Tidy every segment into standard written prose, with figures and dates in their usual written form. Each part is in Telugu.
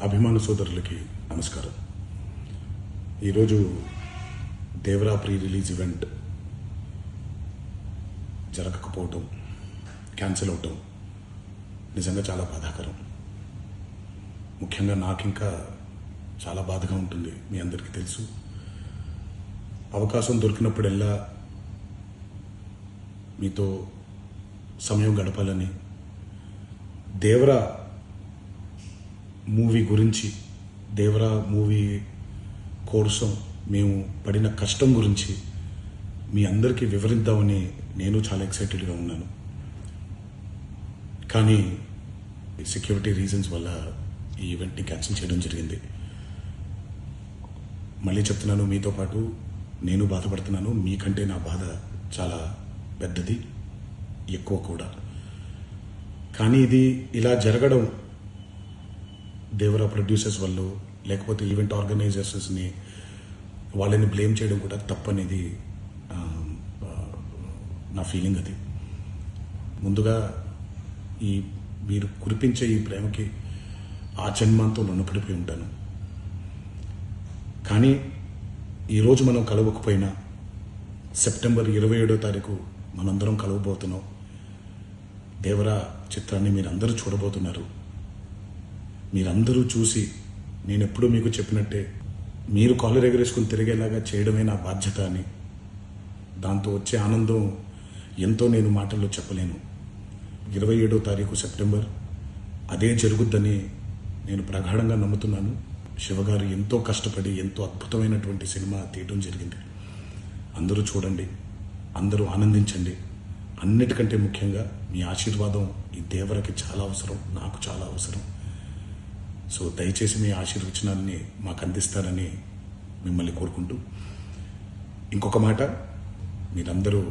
అభిమాన సోదరులకి నమస్కారం. ఈరోజు దేవరా ప్రీ రిలీజ్ ఈవెంట్ జరగకపోవటం, క్యాన్సిల్ అవటం నిజంగా చాలా బాధాకరం. ముఖ్యంగా నాకు ఇంకా చాలా బాధగా ఉంటుంది. మీ అందరికీ తెలుసు, అవకాశం దొరికినప్పుడల్లా మీతో సమయం గడపాలని, దేవరా మూవీ గురించి, దేవరా మూవీ కోసం మేము పడిన కష్టం గురించి మీ అందరికీ వివరిద్దామని నేను చాలా ఎక్సైటెడ్గా ఉన్నాను. కానీ సెక్యూరిటీ రీజన్స్ వల్ల ఈ ఈవెంట్ని క్యాన్సిల్ చేయడం జరిగింది. మళ్ళీ చెప్తున్నాను, మీతో పాటు నేను బాధపడుతున్నాను. మీకంటే నా బాధ చాలా పెద్దది, ఎక్కువ కూడా. కానీ ఇది ఇలా జరగడం దేవరా ప్రొడ్యూసర్స్ వల్ల, లేకపోతే ఈవెంట్ ఆర్గనైజర్స్ని వాళ్ళని బ్లేమ్ చేయడం కూడా తప్పనేది నా ఫీలింగ్. అది ముందుగా మీరు కురిపించే ఈ ప్రేమకి ఆ జన్మంతో రుణపడిపోయి ఉంటాను. కానీ ఈరోజు మనం కలవకపోయినా సెప్టెంబర్ 27వ తారీఖు మనందరం కలవబోతున్నాం. దేవరా చిత్రాన్ని మీరందరూ చూడబోతున్నారు. మీరందరూ చూసి, నేను ఎప్పుడూ మీకు చెప్పినట్టే, మీరు కాలర్ ఎగరేసుకుని తిరిగేలాగా చేయడమే నా బాధ్యత అని, దాంతో వచ్చే ఆనందం ఎంతో నేను మాటల్లో చెప్పలేను. 27వ తారీఖు సెప్టెంబర్ అదే జరుగుద్దని నేను ప్రగాఢంగా నమ్ముతున్నాను. శివగారు ఎంతో కష్టపడి ఎంతో అద్భుతమైనటువంటి సినిమా తీయడం జరిగింది. అందరూ చూడండి, అందరూ ఆనందించండి. అన్నిటికంటే ముఖ్యంగా మీ ఆశీర్వాదం ఈ దేవరకి చాలా అవసరం, నాకు చాలా అవసరం. సో దయచేసి మీ ఆశీర్వచనాన్ని మాకు అందిస్తారని మిమ్మల్ని కోరుకుంటూ, ఇంకొక మాట, మీరందరూ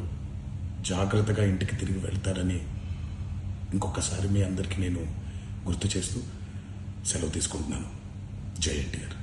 జాగ్రత్తగా ఇంటికి తిరిగి వెళ్తారని ఇంకొకసారి మీ అందరికీ నేను గుర్తు చేస్తూ సెలవు తీసుకుంటున్నాను. జై ఎన్టీఆర్.